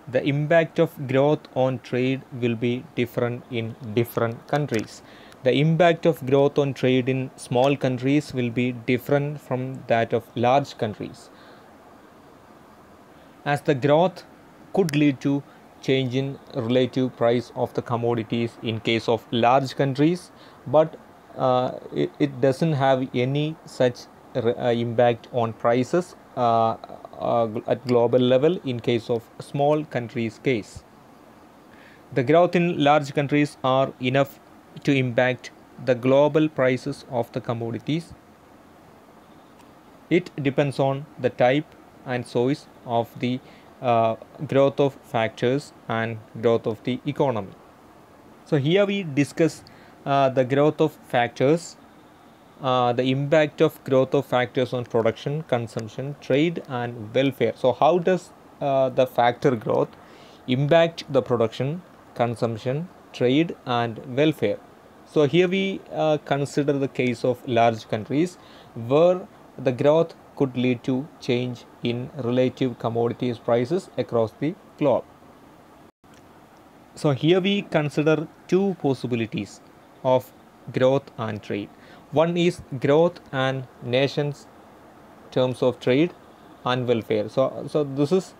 the impact of growth on trade will be different in different countries. The impact of growth on trade in small countries will be different from that of large countries, as the growth could lead to change in relative price of the commodities in case of large countries, but it doesn't have any such impact on prices at global level in case of small countries case. The growth in large countries are enough to impact the global prices of the commodities. It depends on the type and source of the growth of factors and growth of the economy. So here we discuss the growth of factors, the impact of growth of factors on production, consumption, trade and welfare. So how does the factor growth impact the production, consumption, trade and welfare? So here we consider the case of large countries where the growth could lead to change in relative commodities prices across the globe. So here we consider two possibilities of growth and trade. One is growth and nations terms of trade and welfare. So this is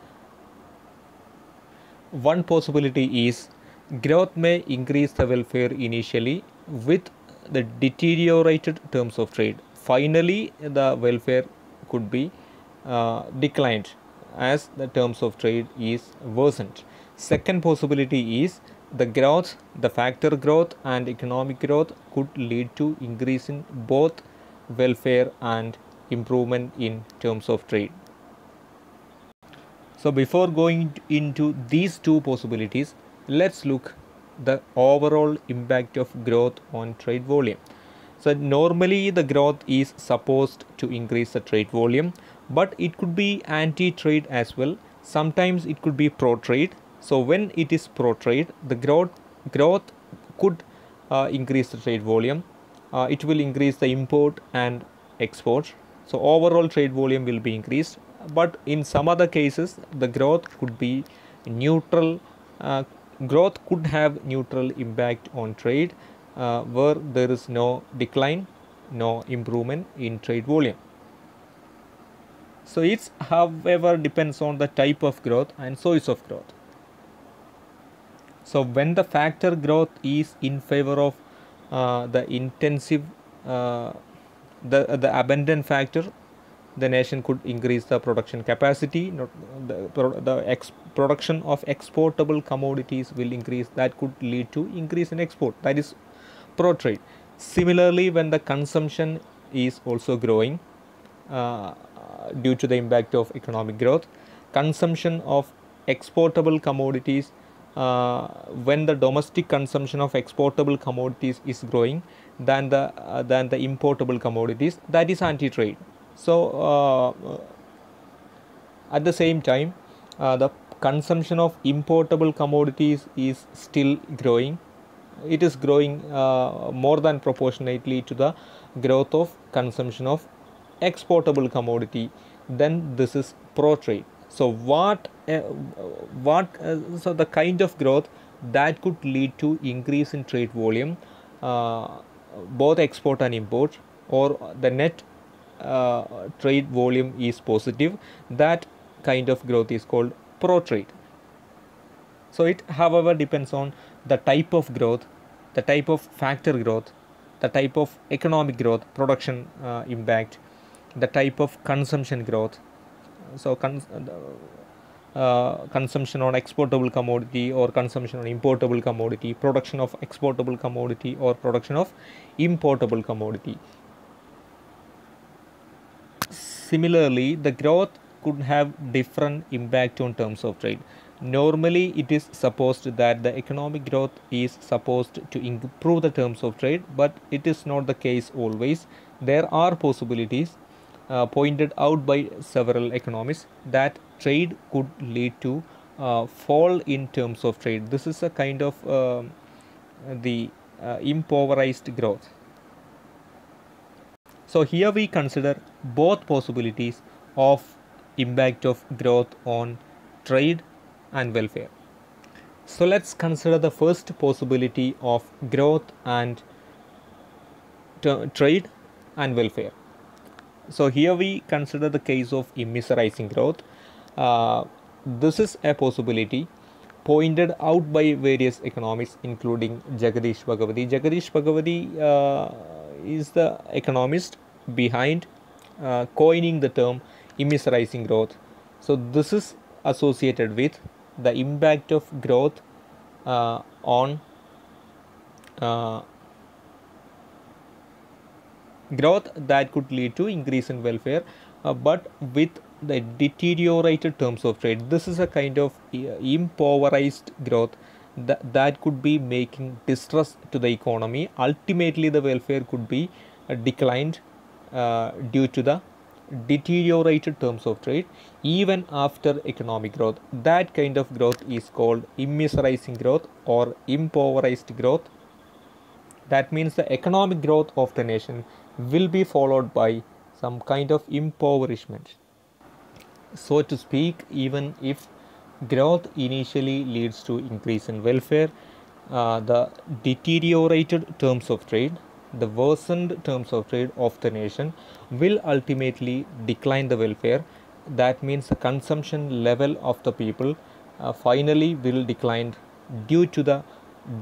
one possibility is growth may increase the welfare initially with the deteriorated terms of trade. Finally, the welfare could be declined as the terms of trade is worsened. Second possibility is the factor growth and economic growth could lead to increase in both welfare and improvement in terms of trade. So before going into these two possibilities, let's look the overall impact of growth on trade volume. So normally the growth is supposed to increase the trade volume, but it could be anti-trade as well. Sometimes it could be pro-trade. So when it is pro-trade, the growth could increase the trade volume. It will increase the import and export. So overall trade volume will be increased. But in some other cases, the growth could be neutral. Growth could have neutral impact on trade, where there is no decline, no improvement in trade volume. So it however depends on the type of growth and source of growth. So when the factor growth is in favor of the intensive, the abundant factor, the nation could increase the production capacity. Production of exportable commodities will increase. That could lead to increase in export. That is pro-trade. Similarly, when the consumption is also growing due to the impact of economic growth, consumption of exportable commodities, when the domestic consumption of exportable commodities is growing than the importable commodities, that is anti-trade. So at the same time, the consumption of importable commodities is still growing. It is growing more than proportionately to the growth of consumption of exportable commodity. Then this is pro-trade. So so the kind of growth that could lead to increase in trade volume, both export and import, or the net trade volume is positive, that kind of growth is called pro-trade. So it however depends on the type of growth, the type of factor growth, the type of economic growth, production impact, the type of consumption growth. So consumption on exportable commodity or consumption on importable commodity, production of exportable commodity or production of importable commodity. Similarly, the growth could have different impact on terms of trade. Normally, it is supposed that the economic growth is supposed to improve the terms of trade, but it is not the case always. There are possibilities pointed out by several economists that trade could lead to fall in terms of trade. This is a kind of the impoverished growth. So here we consider both possibilities of impact of growth on trade and welfare. So let's consider the first possibility of growth and trade and welfare. So here we consider the case of immiserizing growth. This is a possibility pointed out by various economists, including Jagadish Bhagavati. Jagadish Bhagavati is the economist behind coining the term immiserizing growth. So this is associated with the impact of growth on growth that could lead to increase in welfare, but with the deteriorated terms of trade. This is a kind of impoverished growth that could be making distress to the economy. Ultimately, the welfare could be declined due to the deteriorated terms of trade even after economic growth. That kind of growth is called immiserizing growth or impoverished growth. That means the economic growth of the nation will be followed by some kind of impoverishment. So to speak, even if growth initially leads to increase in welfare, the deteriorated terms of trade, the worsened terms of trade of the nation will ultimately decline the welfare. That means the consumption level of the people finally will decline due to the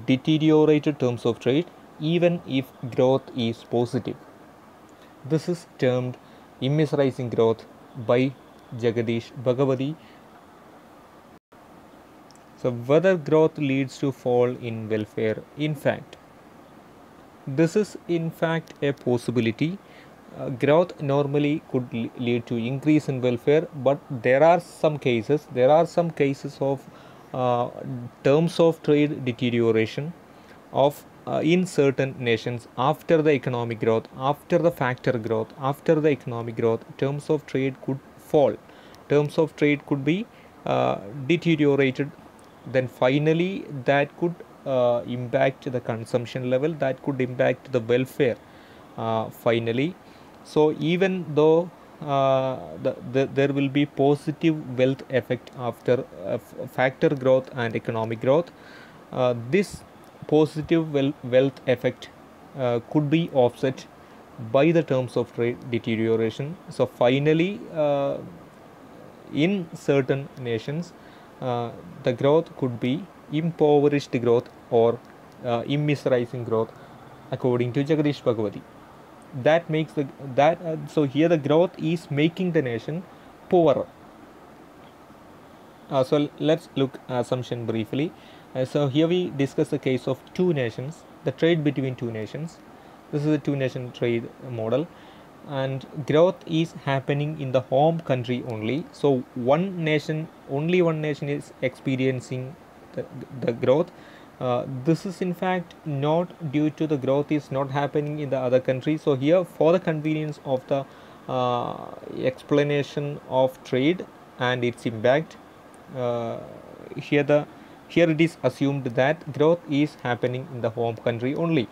deteriorated terms of trade, even if growth is positive. This is termed immiserizing growth by Jagadish Bhagavati. So whether growth leads to fall in welfare, in fact, this is in fact a possibility. Growth normally could lead to increase in welfare, but there are some cases of terms of trade deterioration of in certain nations after the economic growth, after the factor growth, after the economic growth, terms of trade could fall, terms of trade could be deteriorated. Then finally that could impact the consumption level, that could impact the welfare finally. So even though there will be positive wealth effect after factor growth and economic growth, this positive wealth effect could be offset by the terms of trade deterioration. So finally, in certain nations, the growth could be impoverished growth or immiserizing growth, according to Jagadish Bhagavati. That makes so here the growth is making the nation poorer. So let's look assumption briefly. So here we discuss the case of two nations, the trade between two nations. This is a two-nation trade model, and growth is happening in the home country only. So only one nation is experiencing the growth. This is in fact not due to the growth is not happening in the other country. So here, for the convenience of the explanation of trade and its impact, here it is assumed that growth is happening in the home country only.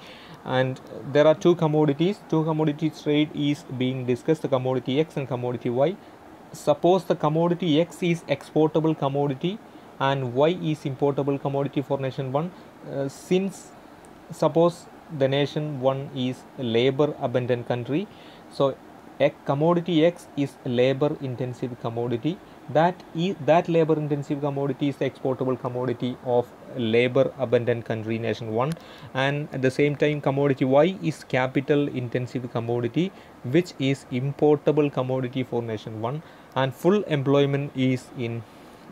And there are two commodities trade is being discussed, the commodity X and commodity Y. Suppose the commodity X is exportable commodity and Y is importable commodity for nation 1. Since suppose the nation 1 is a labor abundant country, so a commodity X is a labor intensive commodity. That labor intensive commodity is the exportable commodity of labor abundant country nation 1, and at the same time commodity Y is capital intensive commodity, which is importable commodity for nation 1, and full employment is in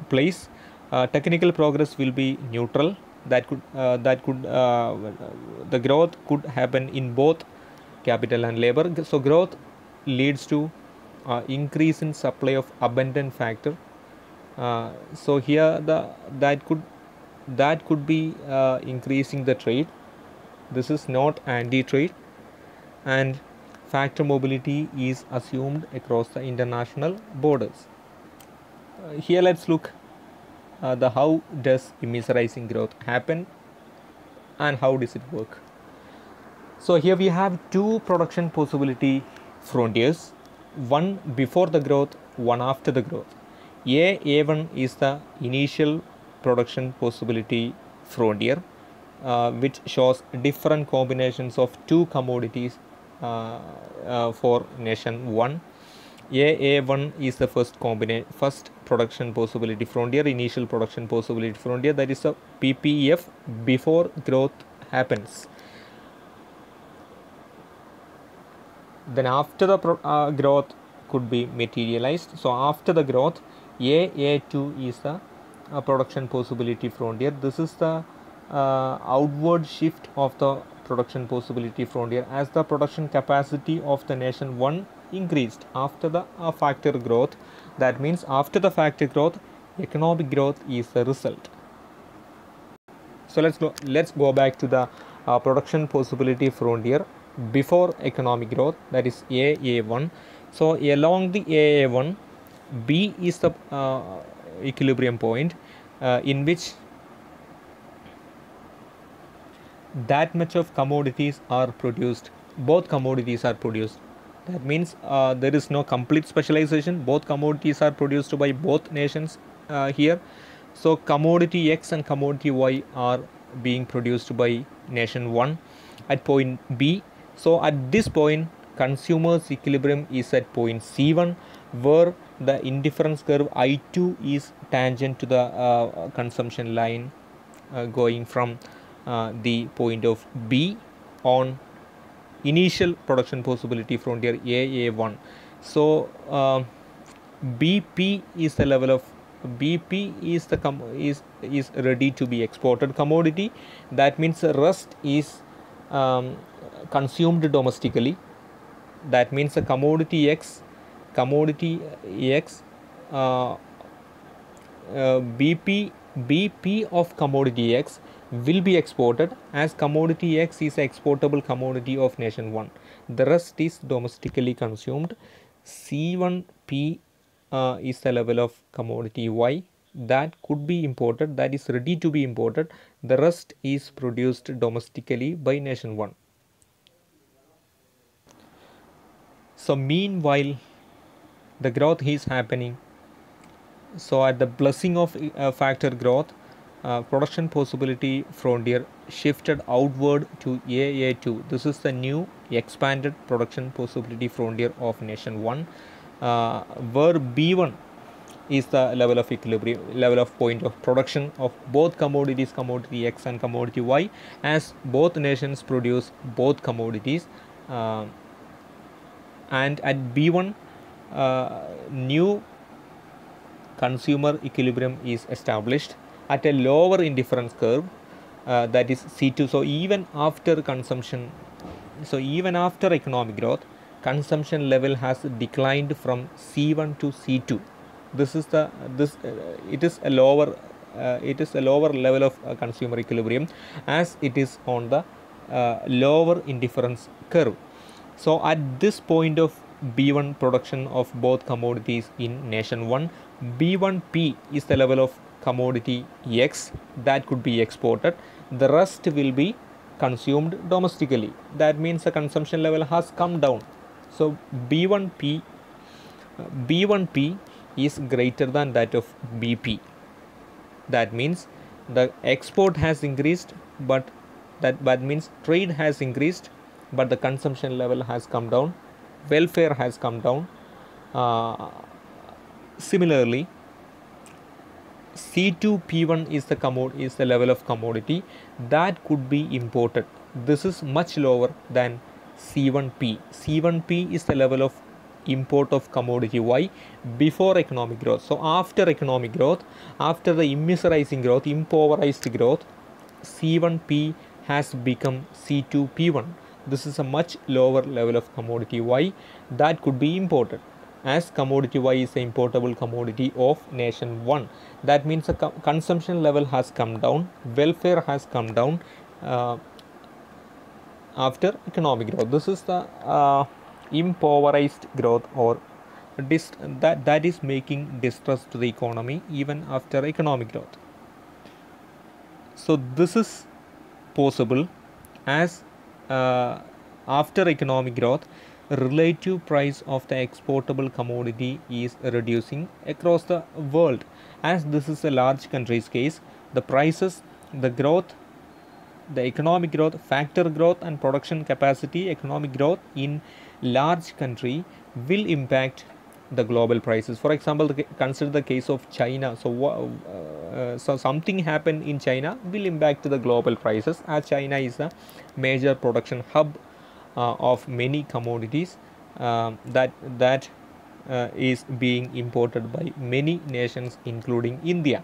place. Technical progress will be neutral. The growth could happen in both capital and labor. So growth leads to increase in supply of abundant factor. So here that could be increasing the trade. This is not anti-trade, and factor mobility is assumed across the international borders. Here let's look the how does immiserizing growth happen and how does it work. So here we have two production possibility frontiers, one before the growth, one after the growth. A1 is the initial production possibility frontier, which shows different combinations of two commodities for nation 1. AA1 is the first production possibility frontier, initial production possibility frontier, that is a PPF before growth happens. Then after the growth could be materialized. So after the growth, AA2 is the production possibility frontier. This is the outward shift of the production possibility frontier as the production capacity of the nation 1 increased after the factor growth. That means after the factor growth, economic growth is the result. So let's go back to the production possibility frontier before economic growth, that is AA1. So along the AA1, B is the equilibrium point in which that much of commodities are produced, both commodities are produced. That means there is no complete specialization, both commodities are produced by both nations here. So commodity X and commodity Y are being produced by nation 1 at point B. So at this point, consumer's equilibrium is at point C1, where the indifference curve I2 is tangent to the consumption line going from the point of B on initial production possibility frontier AA1. So BP is the level of BP is the is ready to be exported commodity. That means the rest is consumed domestically. That means the commodity X BP of commodity X will be exported, as commodity X is an exportable commodity of nation 1. The rest is domestically consumed. C1P is the level of commodity Y that could be imported, that is ready to be imported. The rest is produced domestically by nation 1. So meanwhile, the growth is happening. So at the blessing of factor growth, production possibility frontier shifted outward to AA2. This is the new expanded production possibility frontier of nation 1, where B1 is the level of equilibrium, level of point of production of both commodities, commodity X and commodity Y, as both nations produce both commodities. And at B1, new consumer equilibrium is established at a lower indifference curve, that is C2. So even after consumption, so even after economic growth, consumption level has declined from C1 to C2. This is the it is a lower level of consumer equilibrium, as it is on the lower indifference curve. So at this point of B1 production of both commodities in nation 1, B1P is the level of commodity X that could be exported. The rest will be consumed domestically. That means the consumption level has come down. So B1P is greater than that of BP. That means the export has increased, but that means trade has increased, but the consumption level has come down, welfare has come down. Similarly, C2P1 is the level of commodity that could be imported. This is much lower than C1P. C1P is the level of import of commodity Y before economic growth. So after economic growth, after the immiserizing growth, impoverized growth, C1P has become C2P1. This is a much lower level of commodity Y that could be imported, as commodity Y is the importable commodity of nation 1. That means the consumption level has come down, welfare has come down after economic growth. This is the impoverized growth, or that is making distress to the economy even after economic growth. So this is possible, as after economic growth, relative price of the exportable commodity is reducing across the world. As this is a large country's case, the prices, the growth, the economic growth, factor growth and production capacity, economic growth in large country will impact the global prices. For example, consider the case of China. So something happened in China will impact the global prices, as China is a major production hub of many commodities that is being imported by many nations including India.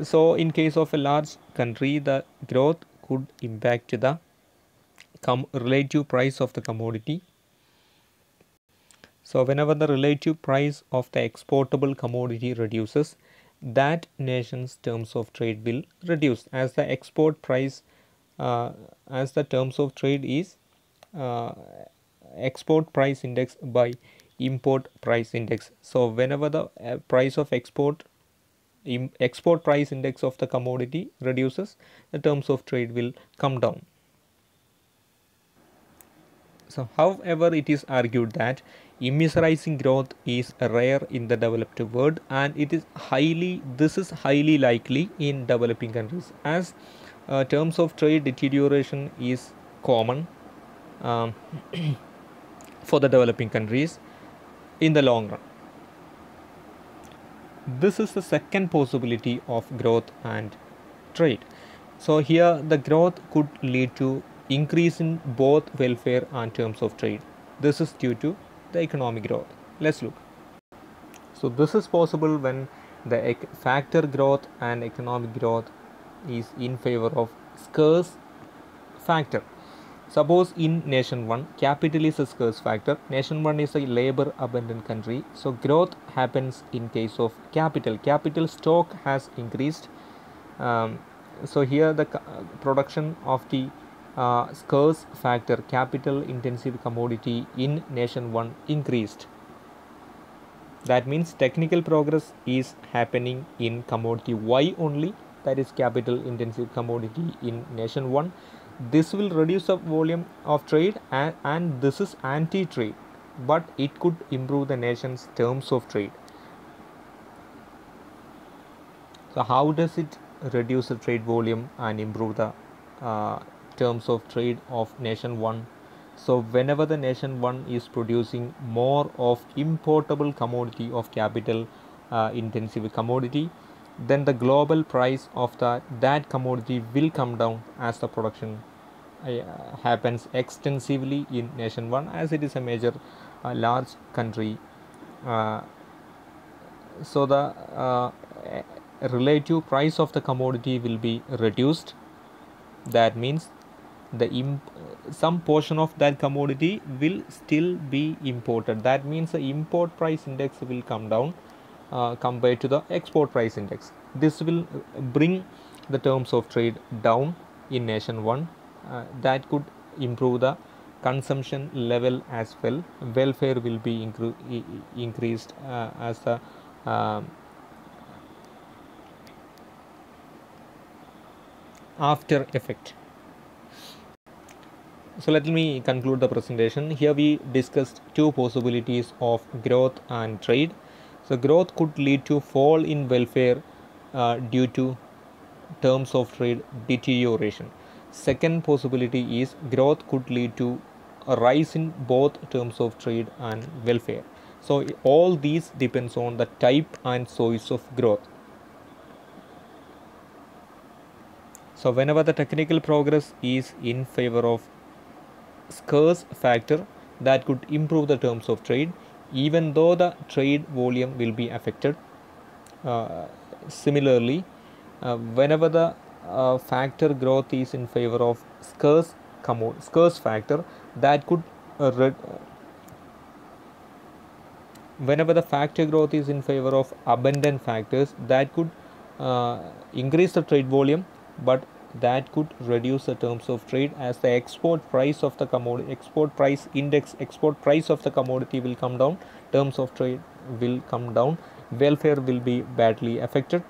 So in case of a large country, the growth could impact the relative price of the commodity. So whenever the relative price of the exportable commodity reduces, that nation's terms of trade will reduce, as the export price, as the terms of trade is uh, export price index by import price index. So whenever the price of export price index of the commodity reduces, the terms of trade will come down. So, however, it is argued that immeasurizing growth is rare in the developed world, and this is highly likely in developing countries, as terms of trade deterioration is common um, for the developing countries in the long run. This is the second possibility of growth and trade. So here the growth could lead to increase in both welfare and terms of trade. This is due to the economic growth. Let's look. So this is possible when the factor growth and economic growth is in favor of scarce factor. Suppose in nation 1, capital is a scarce factor. Nation 1 is a labor abundant country. So growth happens in case of capital. Capital stock has increased. So here the production of the scarce factor, capital intensive commodity in nation 1 increased. That means technical progress is happening in commodity Y only, that is capital intensive commodity in nation 1. This will reduce the volume of trade, and this is anti-trade, but it could improve the nation's terms of trade. So how does it reduce the trade volume and improve the terms of trade of nation 1? So whenever the nation 1 is producing more of importable commodity of capital intensive commodity, then the global price of that commodity will come down, as the production happens extensively in nation 1, as it is a major large country. So the relative price of the commodity will be reduced. That means some portion of that commodity will still be imported. That means the import price index will come down compared to the export price index. This will bring the terms of trade down in nation 1. That could improve the consumption level as well. Welfare will be increased as the after effect. So let me conclude the presentation. Here we discussed two possibilities of growth and trade. So growth could lead to fall in welfare due to terms of trade deterioration. Second possibility is growth could lead to a rise in both terms of trade and welfare. So all these depends on the type and source of growth. So whenever the technical progress is in favor of scarce factor, that could improve the terms of trade, even though the trade volume will be affected. Similarly, whenever the factor growth is in favor of scarce factor, that could whenever the factor growth is in favor of abundant factors, that could increase the trade volume, but that could reduce the terms of trade, as the export price of the commodity, export price index, export price of the commodity will come down, terms of trade will come down, welfare will be badly affected.